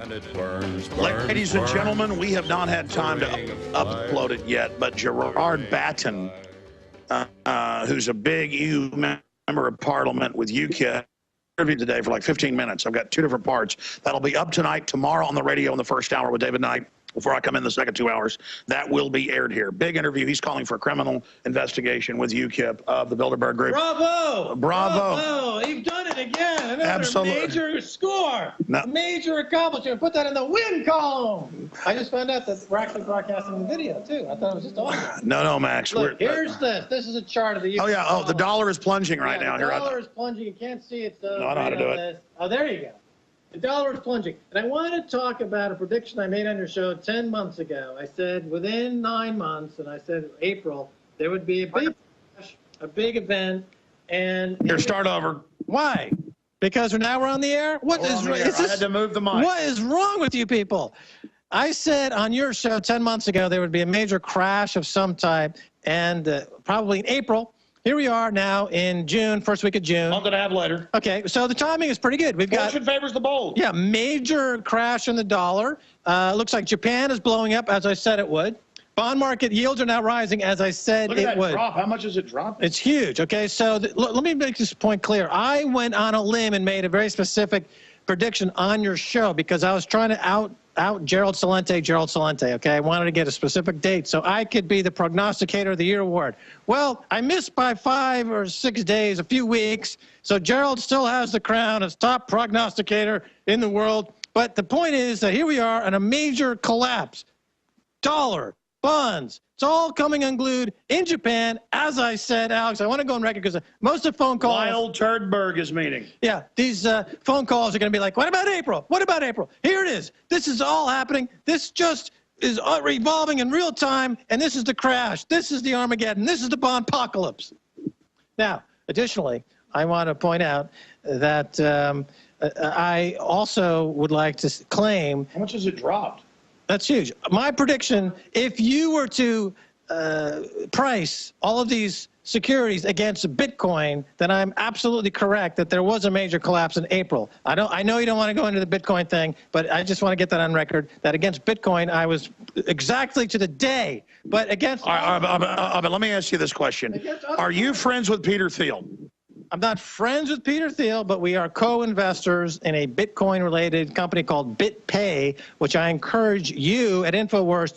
And it burns, Ladies and gentlemen, we have not had time to upload it yet, but Gerard Batten, who's a big EU member of Parliament with UKIP, interviewed today for like 15 minutes. I've got two different parts. That'll be up tonight, tomorrow on the radio in the first hour with David Knight. Before I come in the second 2 hours, that will be aired here. Big interview. He's calling for a criminal investigation with UKIP of the Bilderberg Group. Bravo! Bravo! Bravo! You've done it again. Another Absolutely. major score. No. Major accomplishment. Put that in the win column. I just found out that we're actually broadcasting the video, too. I thought it was just audio. No, Max. Look, here's this. This is a chart of the US Oh, yeah. Oh, the dollar is plunging right now. The dollar is plunging. You can't see it, though. No, I know how to do it. Oh, there you go. The dollar is plunging. And I want to talk about a prediction I made on your show 10 months ago. I said within 9 months, and I said April, there would be a big crash, a big event. And here, start over. Why? Because now we're on the air? What is wrong? I had to move the mic. What is wrong with you people? I said on your show 10 months ago there would be a major crash of some type, and probably in April. Here we are now in June, first week of June. I'm going to have later. Okay, so the timing is pretty good. We've got Fortune favors the bold. Yeah, major crash in the dollar. Looks like Japan is blowing up, as I said it would. Bond market yields are now rising, as I said Look at it that would. drop. How much is it dropping? It's huge. Okay, so let me make this point clear. I went on a limb and made a very specific prediction on your show because I was trying to out Gerald Celente, okay? I wanted to get a specific date so I could be the Prognosticator of the Year award. Well, I missed by 5 or 6 days, a few weeks, so Gerald still has the crown as top prognosticator in the world. But the point is that here we are on a major collapse. Dollar, bonds, it's all coming unglued in Japan. As I said, Alex, I want to go on record because most of the phone calls. Lyle Turdberg is meeting. Yeah, these phone calls are going to be like, what about April? What about April? Here it is. This is all happening. This just is revolving in real time, and this is the crash. This is the Armageddon. This is the bondpocalypse. Now, additionally, I want to point out that I also would like to claim. How much has it dropped? That's huge. My prediction, if you were to price all of these securities against Bitcoin, then I'm absolutely correct that there was a major collapse in April. I know you don't want to go into the Bitcoin thing, but I just want to get that on record, that against Bitcoin, I was exactly to the day. But against... But let me ask you this question. Are you friends with Peter Thiel? I'm not friends with Peter Thiel, but we are co-investors in a Bitcoin-related company called BitPay, which I encourage you at InfoWars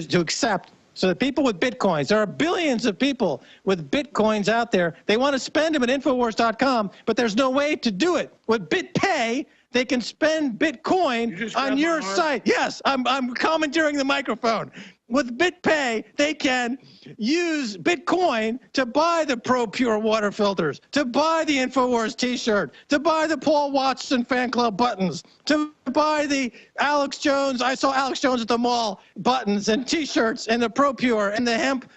to accept, so that people with Bitcoins, there are billions of people with Bitcoins out there. They want to spend them at Infowars.com, but there's no way to do it. With BitPay, they can spend Bitcoin on your site. Yes, I'm commandeering the microphone. With BitPay, they can use Bitcoin to buy the Pro Pure water filters, to buy the InfoWars T-shirt, to buy the Paul Watson fan club buttons, to buy the Alex Jones, I saw Alex Jones at the mall buttons and T-shirts and the Pro Pure and the hemp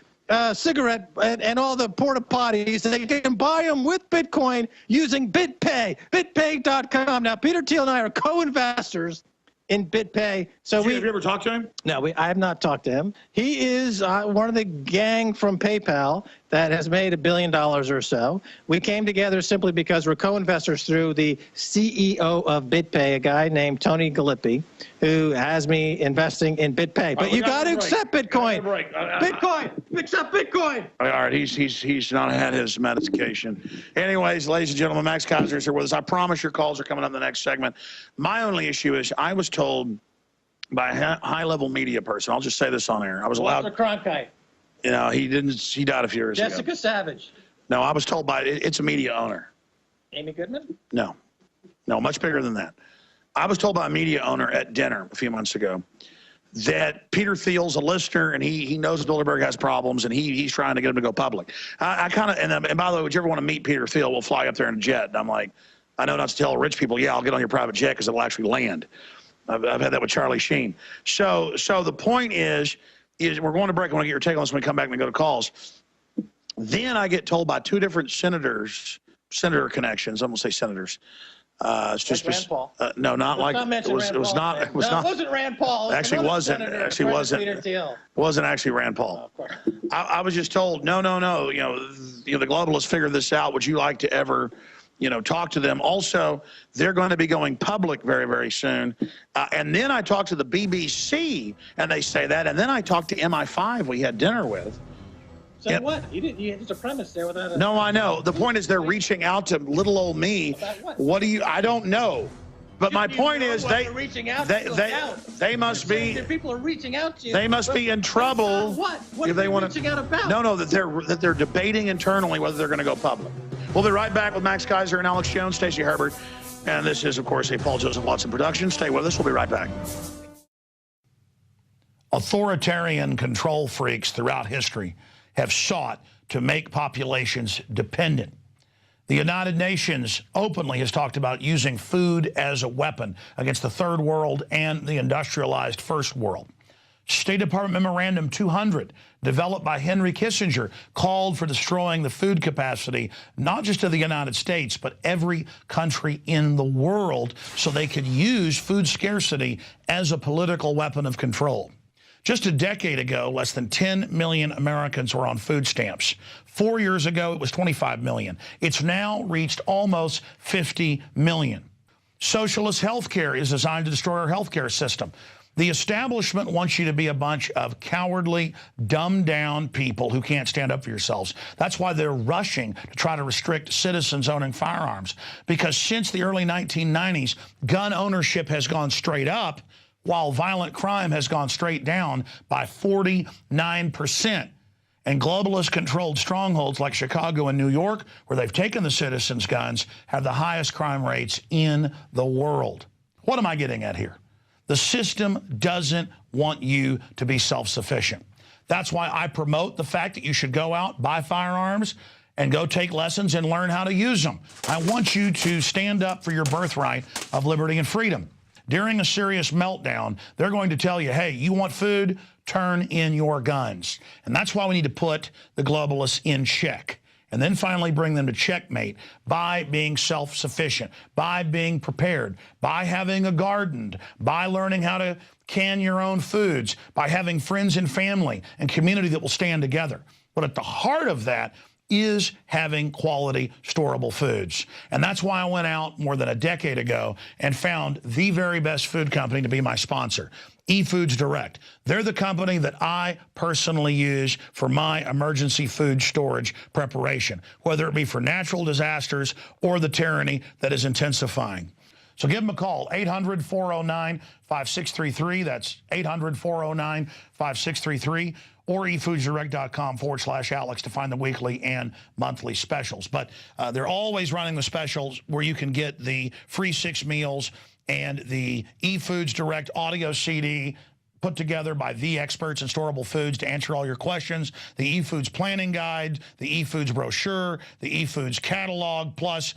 cigarette and all the porta potties. They can buy them with Bitcoin using BitPay, BitPay.com. Now, Peter Thiel and I are co-investors in BitPay. So have you ever talked to him? No, I have not talked to him. He is one of the gang from PayPal that has made $1 billion or so. We came together simply because we're co-investors through the CEO of BitPay, a guy named Tony Galippi, who has me investing in BitPay. But you got to accept Bitcoin. Bitcoin, accept Bitcoin. All right, he's not had his medication. Anyways, ladies and gentlemen, Max Keiser is here with us. I promise your calls are coming up in the next segment. My only issue is I was told by a high-level media person, I'll just say this on air. I was allowed. Walter Cronkite. You know, he died a few years ago. Jessica Savage. No, I was told by, it's a media owner. Amy Goodman? No, much bigger than that. I was told by a media owner at dinner a few months ago that Peter Thiel's a listener and he knows Bilderberg has problems and he's trying to get him to go public. I kind of, and by the way, would you ever want to meet Peter Thiel? We'll fly up there in a jet. And I'm like, I know not to tell rich people, yeah, I'll get on your private jet because it'll actually land. I've had that with Charlie Sheen. So the point is we're going to break. I want to get your take on this when we come back and we go to calls. Then I get told by two different senator connections. I'm going to say senators. It's just Rand Paul. No, not like it was not. It wasn't Rand Paul. Actually, wasn't. Actually, wasn't. Peter Thiel. Wasn't actually Rand Paul. Oh, of course. I was just told, no. You know, the globalists figured this out. Would you like to ever talk to them. Also, they're going to be going public very, very soon. And then I talked to the BBC, and they say that. And then I talked to MI5 we had dinner with. So what? You didn't. There's a premise there without a... No, I know. The point is they're reaching out to little old me. About what? I don't know. But my point is they must be. People are reaching out to you. They must be in trouble. What? What if are they want reaching out about? No, that they're debating internally whether they're going to go public. We'll be right back with Max Keiser and Alex Jones, Stacey Herbert, and this is, of course, a Paul Joseph Watson production. Stay with us. We'll be right back. Authoritarian control freaks throughout history have sought to make populations dependent. The United Nations openly has talked about using food as a weapon against the third world and the industrialized first world. State Department Memorandum 200, developed by Henry Kissinger, called for destroying the food capacity, not just of the United States, but every country in the world, so they could use food scarcity as a political weapon of control. Just a decade ago, less than 10 million Americans were on food stamps. 4 years ago, it was 25 million. It's now reached almost 50 million. Socialist health care is designed to destroy our health care system. The establishment wants you to be a bunch of cowardly, dumbed-down people who can't stand up for yourselves. That's why they're rushing to try to restrict citizens owning firearms. Because since the early 1990s, gun ownership has gone straight up, while violent crime has gone straight down by 49%. And globalist-controlled strongholds like Chicago and New York, where they've taken the citizens' guns, have the highest crime rates in the world. What am I getting at here? The system doesn't want you to be self-sufficient. That's why I promote the fact that you should go out, buy firearms, and go take lessons and learn how to use them. I want you to stand up for your birthright of liberty and freedom. During a serious meltdown, they're going to tell you, hey, you want food? Turn in your guns. And that's why we need to put the globalists in check. And then finally bring them to checkmate by being self-sufficient, by being prepared, by having a garden, by learning how to can your own foods, by having friends and family and community that will stand together. But at the heart of that is having quality, storable foods. And that's why I went out more than a decade ago and found the very best food company to be my sponsor, eFoods Direct. They're the company that I personally use for my emergency food storage preparation, whether it be for natural disasters or the tyranny that is intensifying. So give them a call, 800-409-5633. That's 800-409-5633. Or efoodsdirect.com/Alex to find the weekly and monthly specials. But they're always running the specials where you can get the free 6 meals and the eFoods Direct audio CD put together by the experts in storable foods to answer all your questions, the eFoods planning guide, the eFoods brochure, the eFoods catalog, plus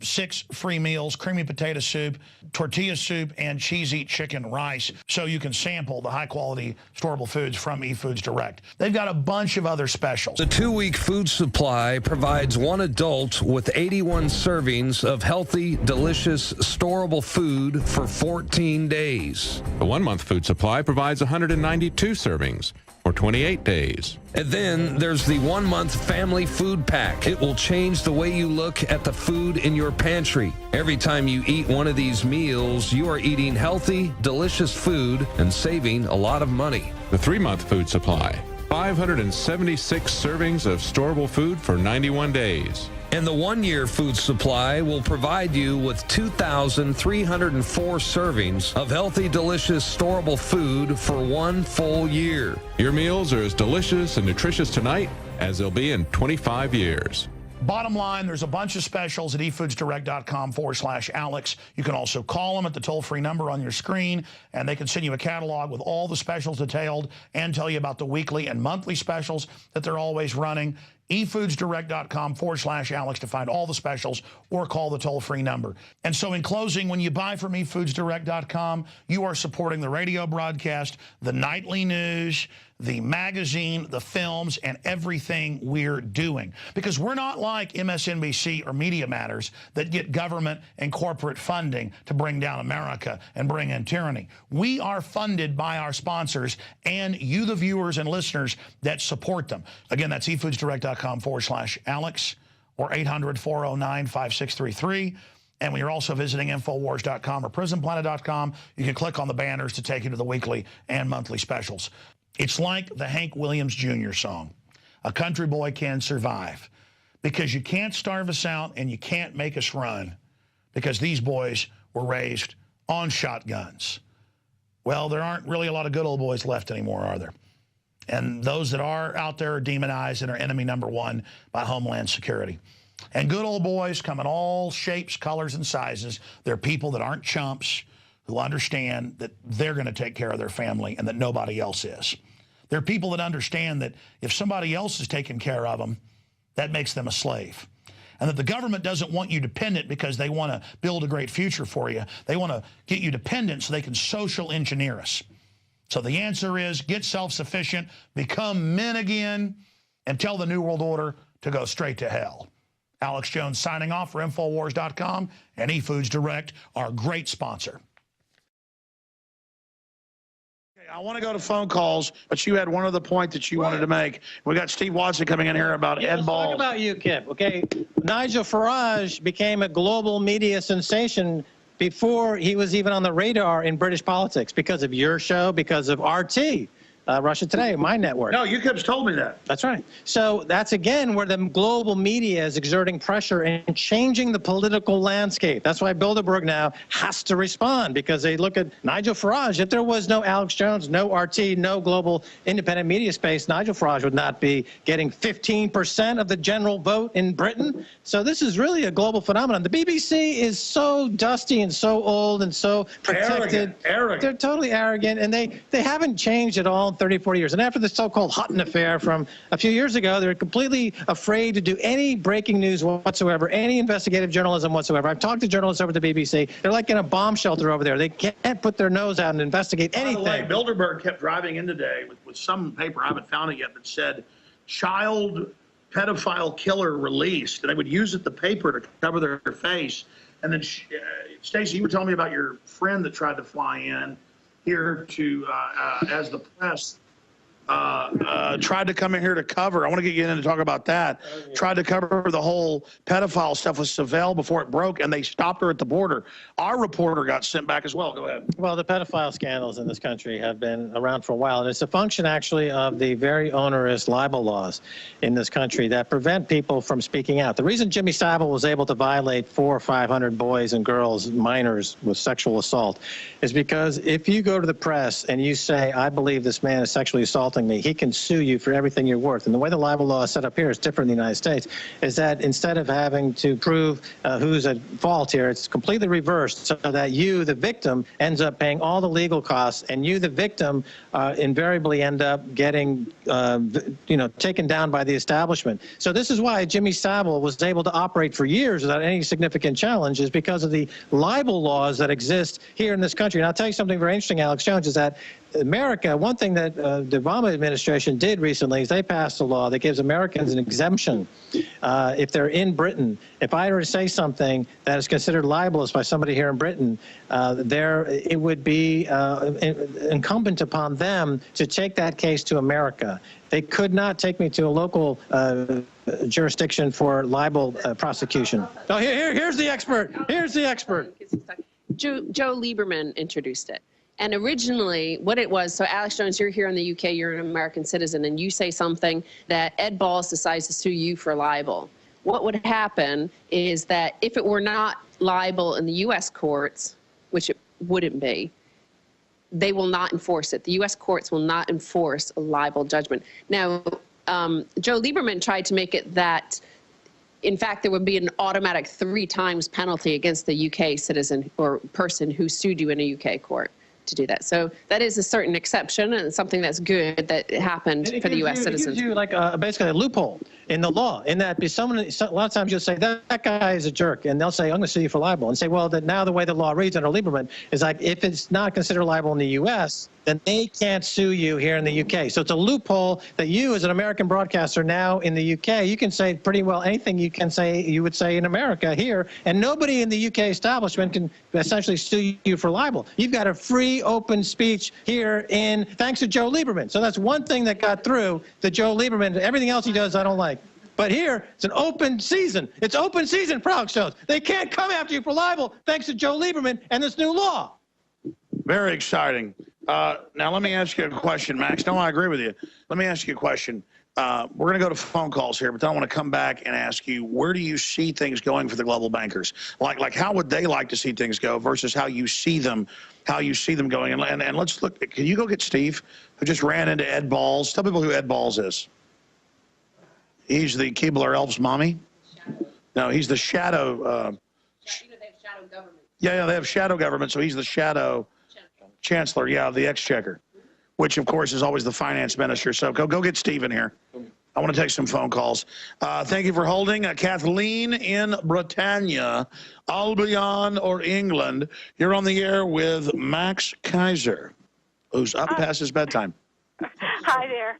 6 free meals, creamy potato soup, tortilla soup, and cheesy chicken rice, so you can sample the high-quality storable foods from eFoods Direct. They've got a bunch of other specials. The 2-week food supply provides one adult with 81 servings of healthy, delicious, storable food for 14 days. The 1-month food supply provides 192 servings for 28 days. And then there's the 1-month family food pack. It will change the way you look at the food in your pantry. Every time you eat one of these meals, you are eating healthy, delicious food and saving a lot of money. The 3-month food supply, 576 servings of storable food for 91 days. And the 1-year food supply will provide you with 2,304 servings of healthy, delicious, storable food for 1 full year. Your meals are as delicious and nutritious tonight as they'll be in 25 years. Bottom line, there's a bunch of specials at efoodsdirect.com/Alex. You can also call them at the toll-free number on your screen, and they can send you a catalog with all the specials detailed and tell you about the weekly and monthly specials that they're always running. efoodsdirect.com/Alex to find all the specials or call the toll-free number. And so in closing, when you buy from efoodsdirect.com, you are supporting the radio broadcast, the nightly news, the magazine, the films, and everything we're doing. Because we're not like MSNBC or Media Matters that get government and corporate funding to bring down America and bring in tyranny. We are funded by our sponsors and you, the viewers and listeners that support them. Again, that's efoodsdirect.com/Alex. or 800-409-5633. And when you're also visiting Infowars.com or PrisonPlanet.com, you can click on the banners to take you to the weekly and monthly specials. It's like the Hank Williams Jr. song, "A Country Boy Can Survive," because you can't starve us out and you can't make us run, because these boys were raised on shotguns. Well, there aren't really a lot of good old boys left anymore, are there? And those that are out there are demonized and are enemy number one by Homeland Security. And good old boys come in all shapes, colors, and sizes. They're people that aren't chumps, who understand that they're going to take care of their family and that nobody else is. They're people that understand that if somebody else is taking care of them, that makes them a slave. And that the government doesn't want you dependent because they want to build a great future for you. They want to get you dependent so they can social engineer us. So the answer is get self-sufficient, become men again, and tell the New World Order to go straight to hell. Alex Jones signing off for Infowars.com and eFoods Direct, our great sponsor. I want to go to phone calls, but you had one other point that you wanted to make. We got Steve Watson coming in here about Ed Balls. Talk about UKIP, okay? Nigel Farage became a global media sensation before he was even on the radar in British politics because of your show, because of RT. Russia Today, my network. No, UKIP's told me that. That's right. So that's, again, where the global media is exerting pressure and changing the political landscape. That's why Bilderberg now has to respond, because they look at Nigel Farage. If there was no Alex Jones, no RT, no global independent media space, Nigel Farage would not be getting 15% of the general vote in Britain. So this is really a global phenomenon. The BBC is so dusty and so old and so protected. Arrogant. They're totally arrogant, and they haven't changed at all 30, 40 years. And after the so-called Hutton affair from a few years ago, they're completely afraid to do any breaking news whatsoever, any investigative journalism whatsoever. I've talked to journalists over at the BBC. They're like in a bomb shelter over there. They can't put their nose out and investigate anything. By the way, Bilderberg kept driving in today with some paper, I haven't found it yet, that said child pedophile killer released. And they would use the paper to cover their face. And then, Stacey, you were telling me about your friend that tried to fly in here to, as the press, tried to come in here to cover. I want to get you in and talk about that. Tried to cover the whole pedophile stuff with Savelle before it broke, and they stopped her at the border. Our reporter got sent back as well. Go ahead. Well, the pedophile scandals in this country have been around for a while, and it's a function, actually, of the very onerous libel laws in this country that prevent people from speaking out. The reason Jimmy Savile was able to violate 400 or 500 boys and girls, minors, with sexual assault is because if you go to the press and you say, I believe this man is sexually assaulting me, he can sue you for everything you're worth. And the way the libel law is set up here is different in the United States, is that instead of having to prove who's at fault here, it's completely reversed, so that you, the victim, ends up paying all the legal costs, and you, the victim, invariably end up getting, taken down by the establishment. So this is why Jimmy Savile was able to operate for years without any significant challenge, is because of the libel laws that exist here in this country. And I'll tell you something very interesting, Alex Jones, is that America, one thing that the Obama administration did recently is they passed a law that gives Americans an exemption if they're in Britain. If I were to say something that is considered libelous by somebody here in Britain, it would be incumbent upon them to take that case to America. They could not take me to a local jurisdiction for libel prosecution. Oh, here's the expert. Here's the expert. Joe Lieberman introduced it. And originally, what it was, so Alex Jones, you're here in the UK, you're an American citizen, and you say something that Ed Balls decides to sue you for libel. What would happen is that if it were not libel in the US courts, which it wouldn't be, they will not enforce it. The US courts will not enforce a libel judgment. Now, Joe Lieberman tried to make it that, in fact, there would be an automatic 3 times penalty against the UK citizen or person who sued you in a UK court to do that. So that is a certain exception and something that's good that happened for the U.S. citizens. It gives you like basically a loophole in the law, in that a lot of times you'll say that guy is a jerk, and they'll say I'm going to sue you for libel, and say, well, that now the way the law reads under Lieberman is like if it's not considered libel in the U.S., then they can't sue you here in the UK. So it's a loophole that you, as an American broadcaster now in the UK, you can say pretty well anything you can say, you would say in America here, and nobody in the UK establishment can essentially sue you for libel. You've got a free, open speech here thanks to Joe Lieberman. So that's one thing that got through, that Joe Lieberman. Everything else he does, I don't like. But here, it's an open season. It's open season for Alex Jones. They can't come after you for libel thanks to Joe Lieberman and this new law. Very exciting. Now, let me ask you a question, Max. No, I agree with you. Let me ask you a question. We're going to go to phone calls here, but then I want to come back and ask you, where do you see things going for the global bankers? Like how would they like to see things go versus how you see them going? And let's look. Can you go get Steve, who just ran into Ed Balls? Tell people who Ed Balls is. He's the Keebler Elves' mommy. No, he's the shadow. They have shadow government. Yeah, they have shadow government, so he's the shadow chancellor, of the exchequer, which, of course, is always the finance minister. So go get Stephen here. I want to take some phone calls. Thank you for holding. Kathleen in Britannia, Albion or England. You're on the air with Max Keiser, who's up past his bedtime. Hi there.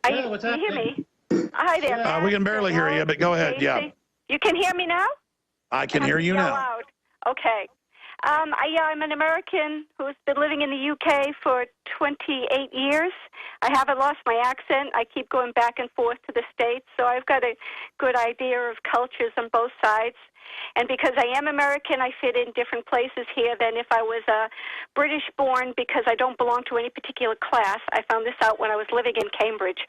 Hello, what's you hear happening? me? Hi there. Max. We can barely hear you, but go ahead. Yeah. You can hear me now? I can hear you now. Loud. Okay. I'm an American who's been living in the UK for 28 years. I haven't lost my accent. I keep going back and forth to the States, so I've got a good idea of cultures on both sides. And because I am American, I fit in different places here than if I was British-born, because I don't belong to any particular class. I found this out when I was living in Cambridge.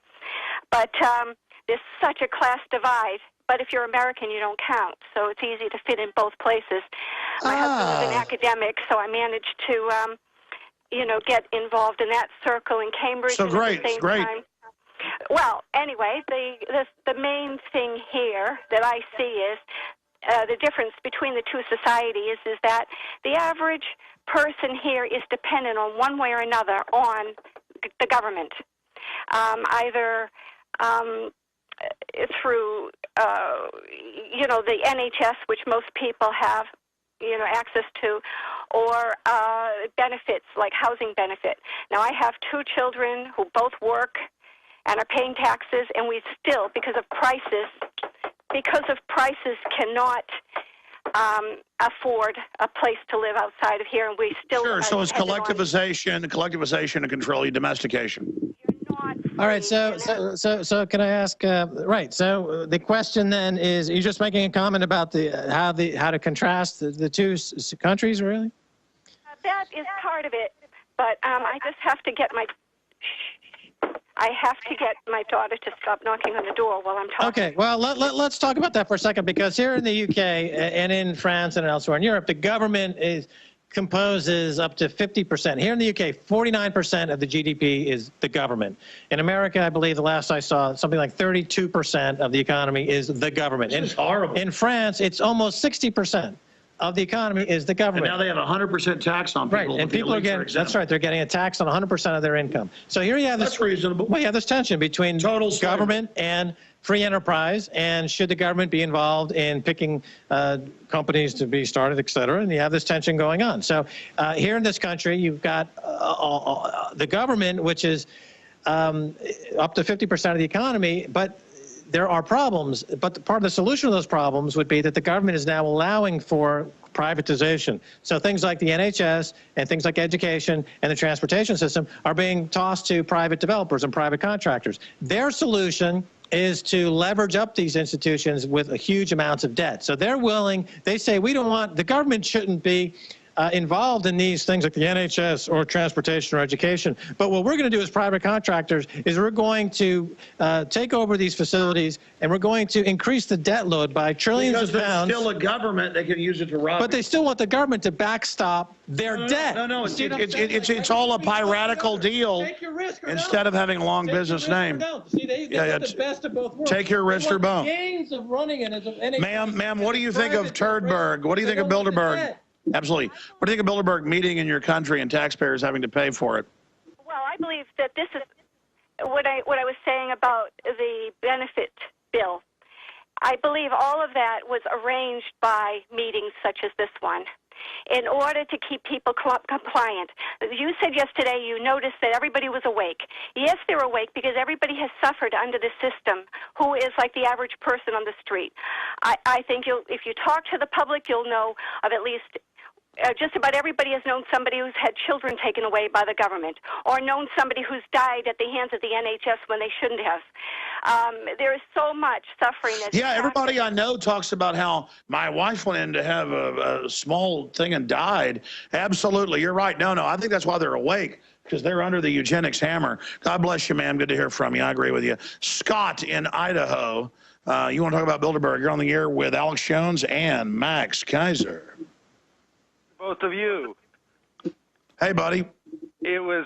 But there's such a class divide. But if you're American, you don't count. So it's easy to fit in both places. My husband is an academic, so I managed to, get involved in that circle in Cambridge. So great, great. Time. Well, anyway, the main thing here that I see is the difference between the two societies is that the average person here is dependent on one way or another on the government, either through the NHS, which most people have access to, or benefits like housing benefit. Now, I have two children who both work and are paying taxes, and we still, because of prices, cannot afford a place to live outside of here, and we still. Sure. So it's collectivization and control, domestication. All right, so can I ask? Right. So the question then is: you're just making a comment about how to contrast the two countries, really? That is part of it, but I just have to get my. I have to get my daughter to stop knocking on the door while I'm talking. Okay, well, let's talk about that for a second, because here in the UK and in France and elsewhere in Europe, the government composes up to 50%. Here in the UK, 49% of the GDP is the government. In America, I believe the last I saw, something like 32% of the economy is the government. It's horrible. In France, it's almost 60% of the economy is the government. And now they have 100% tax on people. Right, and people are getting, that's right, they're getting a tax on 100% of their income. So here you have this. That's reasonable. Well, you have this tension between government and free enterprise, and should the government be involved in picking companies to be started, et cetera, and you have this tension going on. So here in this country, you've got the government, which is up to 50% of the economy, but there are problems, but part of the solution to those problems would be that the government is now allowing for privatization. So things like the NHS and things like education and the transportation system are being tossed to private developers and private contractors. Their solution is to leverage up these institutions with huge amounts of debt. So they're willing, they say, we don't want, the government shouldn't be involved in these things like the NHS or transportation or education. But what we're going to do as private contractors is we're going to take over these facilities, and we're going to increase the debt load by trillions of pounds. Because there's still a government, they can use it to rob. But they still want the government to backstop their debt. No, it's all a piratical deal. Take your risk or instead of having a long business name. See, they got the best of both worlds. Take your risk or don't. Gains of running it as an Ma'am, what do you think of Turdberg? What do you think of Bilderberg? Absolutely. What do you think of Bilderberg meeting in your country and taxpayers having to pay for it? Well, I believe that this is what I was saying about the benefit bill. I believe all of that was arranged by meetings such as this one in order to keep people compliant. You said yesterday you noticed that everybody was awake. Yes, they're awake because everybody has suffered under the system, who is like the average person on the street. I think if you talk to the public, you'll know of at least just about everybody has known somebody who's had children taken away by the government, or known somebody who's died at the hands of the NHS when they shouldn't have. There is so much suffering that's Yeah, everybody I know talks about how my wife went in to have a small thing and died. Absolutely, you're right. No, I think that's why they're awake, because they're under the eugenics hammer. God bless you, ma'am. Good to hear from you. I agree with you. Scott in Idaho. You want to talk about Bilderberg? You're on the air with Alex Jones and Max Keiser. Both of you. Hey, buddy. It was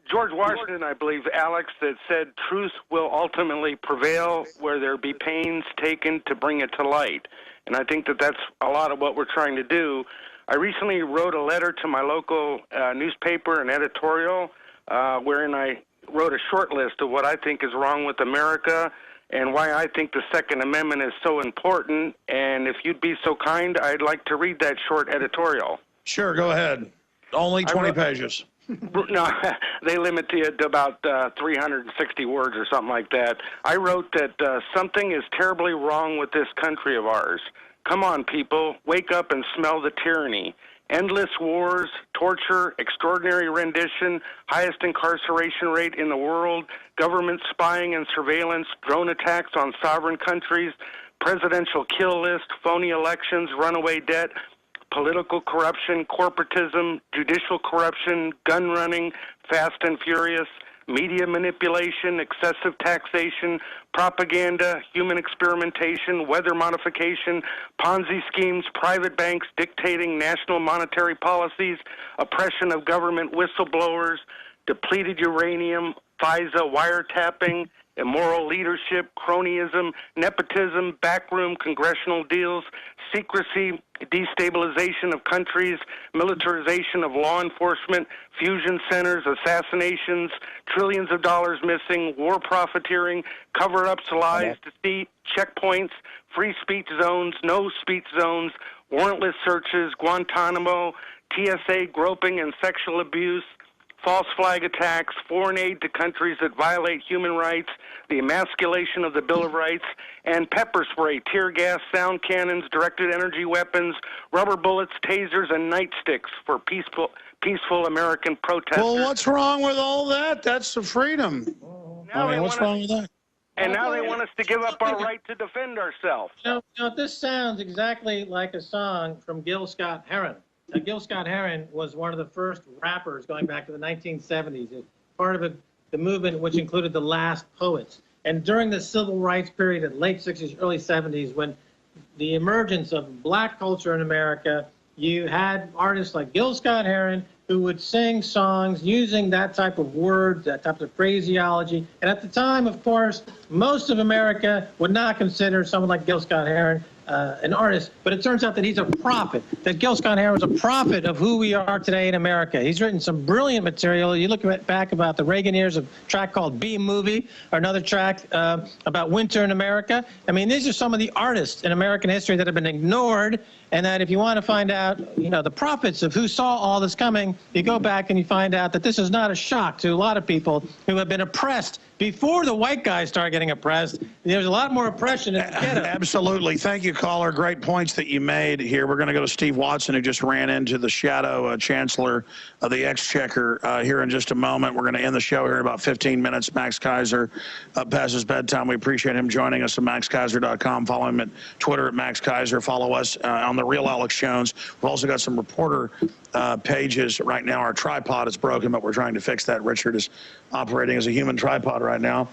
George Washington, I believe, Alex, that said truth will ultimately prevail where there be pains taken to bring it to light. And I think that that's a lot of what we're trying to do. I recently wrote a letter to my local newspaper, an editorial, wherein I wrote a short list of what I think is wrong with America and why I think the Second Amendment is so important. And if you'd be so kind, I'd like to read that short editorial. Sure, go ahead. Only 20 pages. No, they limit it to about 360 words or something like that. I wrote that something is terribly wrong with this country of ours. Come on, people, wake up and smell the tyranny. Endless wars, torture, extraordinary rendition, highest incarceration rate in the world, government spying and surveillance, drone attacks on sovereign countries, presidential kill list, phony elections, runaway debt, political corruption, corporatism, judicial corruption, gun running, fast and furious, media manipulation, excessive taxation, propaganda, human experimentation, weather modification, Ponzi schemes, private banks dictating national monetary policies, oppression of government whistleblowers, depleted uranium, FISA wiretapping, immoral leadership, cronyism, nepotism, backroom congressional deals, secrecy, destabilization of countries, militarization of law enforcement, fusion centers, assassinations, trillions of dollars missing, war profiteering, cover-ups, lies, deceit, checkpoints, free speech zones, no speech zones, warrantless searches, Guantanamo, TSA groping and sexual abuse, false flag attacks, foreign aid to countries that violate human rights, the emasculation of the Bill of Rights, and pepper spray, tear gas, sound cannons, directed energy weapons, rubber bullets, tasers, and nightsticks for peaceful American protesters. Well, what's wrong with all that? That's the freedom. What's wrong with that? And now they want us to give up our right to defend ourselves. This sounds exactly like a song from Gil Scott-Heron. Gil Scott-Heron was one of the first rappers going back to the 1970s, part of the movement which included the Last Poets. And during the civil rights period of the late 60s, early 70s, when the emergence of black culture in America, you had artists like Gil Scott-Heron who would sing songs using that type of words, that type of phraseology. And at the time, of course, most of America would not consider someone like Gil Scott-Heron an artist, but it turns out that he's a prophet, that Gil Scott-Heron was a prophet of who we are today in America. He's written some brilliant material. You look back about the Reagan years, a track called B-Movie, or another track about winter in America. I mean, these are some of the artists in American history that have been ignored, and that if you want to find out, the prophets of who saw all this coming, you go back and you find out that this is not a shock to a lot of people who have been oppressed before the white guys started getting oppressed. There's a lot more oppression in the ghetto. Absolutely. Thank you, caller. Great points that you made here. We're going to go to Steve Watson, who just ran into the shadow chancellor of the Exchequer here in just a moment. We're going to end the show here in about 15 minutes. Max Keiser past his bedtime. We appreciate him joining us at maxkeiser.com. Follow him at Twitter at Max Keiser. Follow us on The Real Alex Jones. We've also got some reporter pages right now. Our tripod is broken, but we're trying to fix that. Richard is operating as a human tripod right now.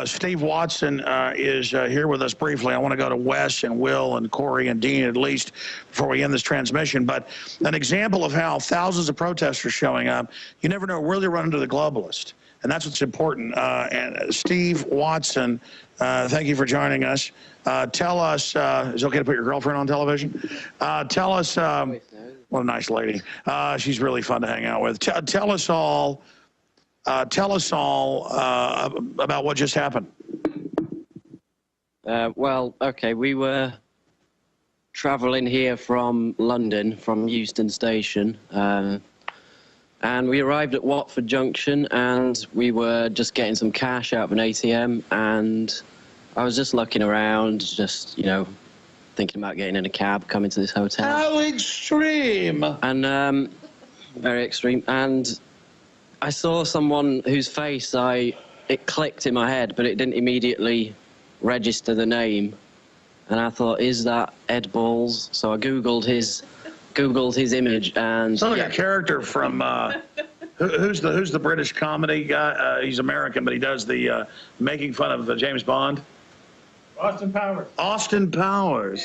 Steve Watson is here with us briefly. I want to go to Wes and Will and Corey and Dean at least before we end this transmission. But an example of how thousands of protesters showing up, you never know where they run into the globalist. And that's what's important. And Steve Watson, thank you for joining us. Tell us, is it okay to put your girlfriend on television? Tell us, what a nice lady. She's really fun to hang out with. Tell us all about what just happened. Well, okay, we were traveling here from London, from Euston Station, and we arrived at Watford Junction, and we were just getting some cash out of an ATM, and I was just looking around, just, thinking about getting in a cab, coming to this hotel. How extreme! And, very extreme, and I saw someone whose face I it clicked in my head, but it didn't immediately register the name. And I thought, is that Ed Balls? So I Googled his image, and sounds like a character from who's the British comedy guy? He's American, but he does the making fun of James Bond. Austin Powers. Austin Powers.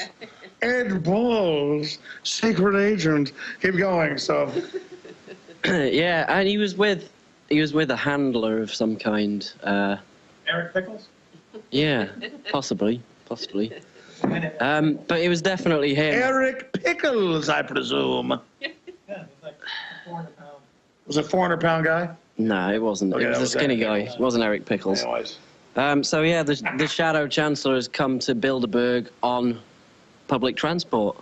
Ed Balls, secret agent. Keep going. So. yeah, and he was with a handler of some kind. Eric Pickles? Yeah, possibly. But it was definitely him. Eric Pickles, I presume. Yeah, he's like 400 pounds. Was it a 400-pound guy? No, it wasn't. Okay, it was that a was skinny Eric guy. Pickles. It wasn't Eric Pickles. Anyways. So yeah, the Shadow Chancellor has come to Bilderberg on public transport.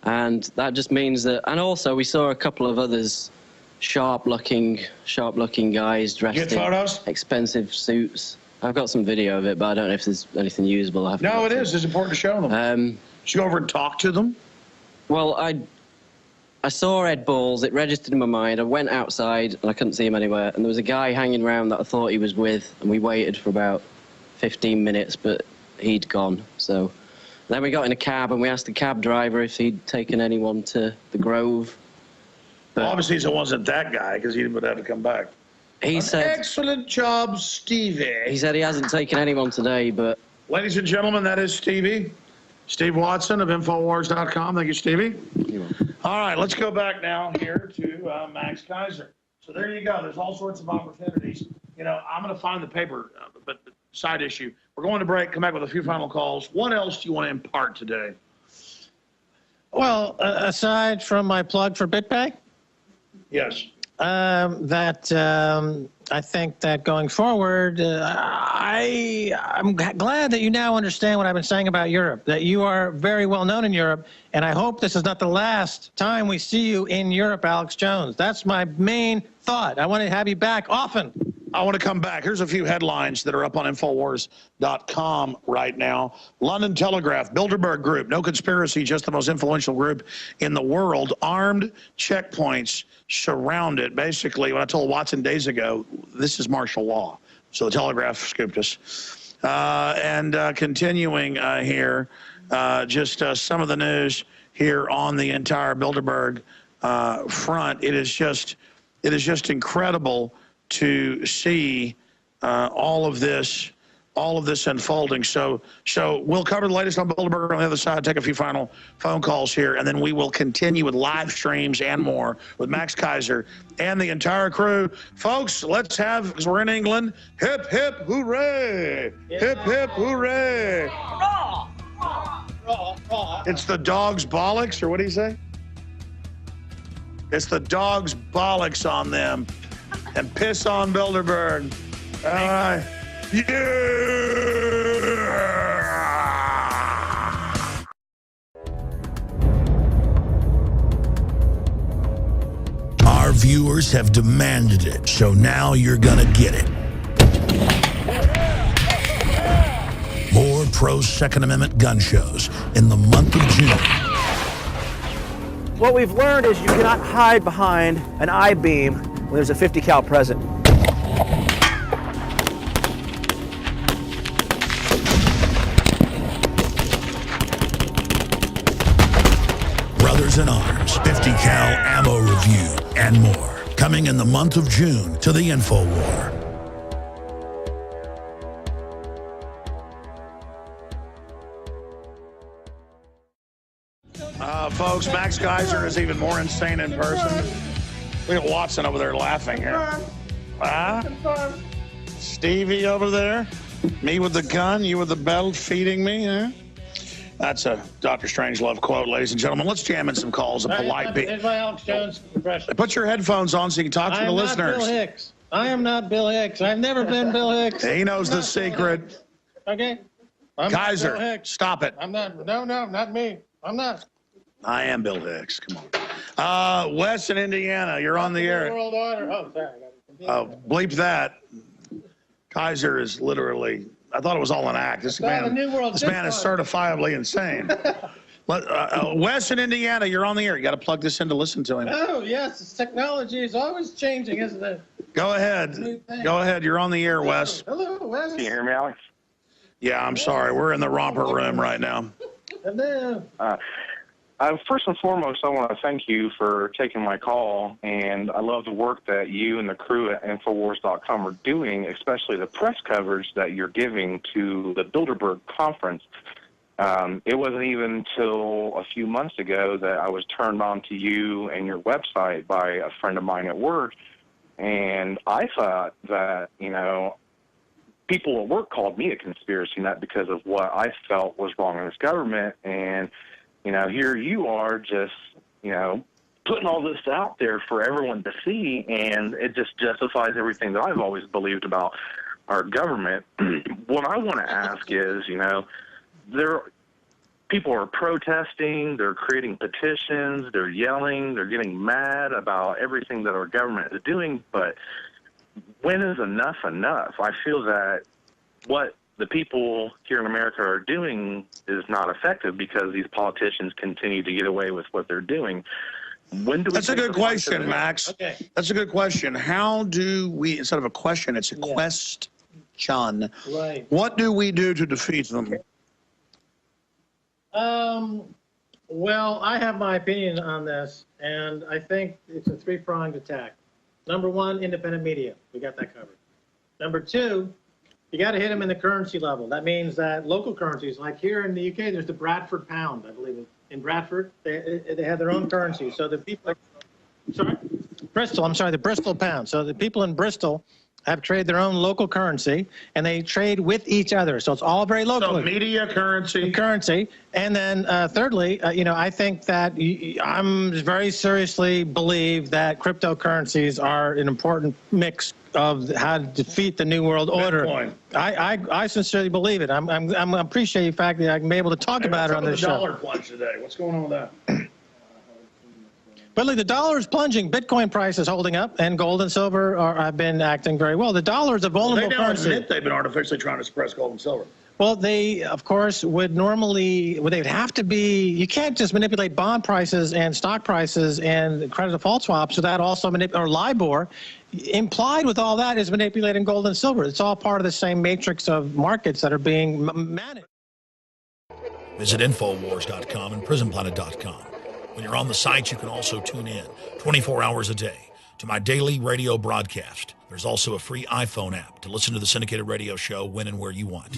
And that just means that, and also we saw a couple of others, sharp-looking guys dressed Get in photos? expensive suits. I've got some video of it, but I don't know if there's anything usable. No, it is. It's important to show them. Should you go over and talk to them? Well, I saw Ed Balls. It registered in my mind. I went outside and I couldn't see him anywhere. And there was a guy hanging around that I thought he was with, and we waited for about 15 minutes, but he'd gone. So then we got in a cab and we asked the cab driver if he'd taken anyone to the Grove. But Well, obviously, it wasn't that guy because he would have to come back. he said Excellent job, Stevie. he hasn't taken anyone today, but Ladies and gentlemen, that is Stevie. Steve Watson of Infowars.com. Thank you, Stevie. All right, let's go back now here to Max Keiser. So there you go. There's all sorts of opportunities. You know, I'm going to find the paper, but side issue. We're going to break, come back with a few final calls. What else do you want to impart today? Well, aside from my plug for BitPay, Yes. I think that going forward, I'm glad that you now understand what I've been saying about Europe, that you are very well known in Europe, and I hope this is not the last time we see you in Europe, Alex Jones. That's my main thought. I want to have you back often. I want to come back. Here's a few headlines that are up on Infowars.com right now. London Telegraph, Bilderberg Group, no conspiracy, just the most influential group in the world. Armed checkpoints surround it. Basically, when I told Watson days ago, this is martial law. So the Telegraph scooped us. Continuing here, just some of the news here on the entire Bilderberg front. It is just incredible to see all of this unfolding. So we'll cover the latest on Bilderberg on the other side, take a few final phone calls here, and then we will continue with live streams and more with Max Keiser and the entire crew. Folks, let's have, because we're in England, hip, hip, hooray! Hip, hip, hooray! It's the dog's bollocks, or what do you say? It's the dog's bollocks on them. And piss on Bilderberg. All right. Yeah! Our viewers have demanded it, so now you're gonna get it. More pro-Second Amendment gun shows in the month of June. What we've learned is you cannot hide behind an I-beam when there's a 50 cal present. Brothers in Arms, 50 cal ammo review, and more. Coming in the month of June to the InfoWar. Folks, Max Keiser is even more insane in person. Look at Watson over there laughing here. Stevie over there. Me with the gun, you with the belt feeding me, huh? That's a Dr. Strangelove quote, ladies and gentlemen. Let's jam in some calls of polite people. Here's my Alex Jones impression. Put your headphones on so you can talk to the listeners. Bill Hicks. I am not Bill Hicks. I've never been Bill Hicks. He knows the secret. Okay? I'm not Bill Keiser, Hicks. stop it. I'm not. No, not me. I'm not. I am Bill Hicks. Come on. Wes in Indiana, you're on the air. World order. Oh, sorry. Bleep that. Keiser is literally, I thought it was all an act. This man is certifiably insane. Wes in Indiana, you're on the air. You got to plug this in to listen to him. Oh, yes. Technology is always changing, isn't it? Go ahead. Go ahead. You're on the air, Wes. Hello, Wes. Can you hear me, Alex? Yeah, I'm sorry. We're in the romper room right now. Hello. First and foremost, I want to thank you for taking my call, and I love the work that you and the crew at Infowars.com are doing, especially the press coverage that you're giving to the Bilderberg conference. It wasn't even until a few months ago that I was turned on to you and your website by a friend of mine at work, and I thought that, people at work called me a conspiracy nut because of what I felt was wrong in this government, and here you are just, putting all this out there for everyone to see, and it just justifies everything that I've always believed about our government. What I want to ask is, people are protesting, they're creating petitions, they're yelling, they're getting mad about everything that our government is doing, but when is enough enough? I feel that what the people here in America are doing is not effective because these politicians continue to get away with what they're doing. When do we? That's a good question, Max. Okay. That's a good question. How do we, instead of a question, it's a question. Right. What do we do to defeat them? Well, I have my opinion on this, and I think it's a three-pronged attack. Number one, independent media. We got that covered. Number two, you got to hit them in the currency level. That means that local currencies, like here in the UK, there's the Bradford pound, I believe. In Bradford, they have their own currency. So the people, the Bristol pound. So the people in Bristol have traded their own local currency, and they trade with each other. So it's all very local. So media, currency. And then thirdly, I think that I'm very seriously believe that cryptocurrencies are an important mix of how to defeat the New World Order. Bitcoin. I sincerely believe it. I'm appreciate the fact that I can be able to talk about it on this show. The dollar plunge today. What's going on with that? But look, the dollar is plunging. Bitcoin price is holding up, and gold and silver have been acting very well. The dollar is a vulnerable currency. They now admit they've been artificially trying to suppress gold and silver. Well, they, of course, would they'd have to be, you can't just manipulate bond prices and stock prices and credit default swaps without also or LIBOR. Implied with all that is manipulating gold and silver. It's all part of the same matrix of markets that are being managed. Visit Infowars.com and PrisonPlanet.com. When you're on the site, you can also tune in 24 hours a day to my daily radio broadcast. There's also a free iPhone app to listen to the syndicated radio show when and where you want.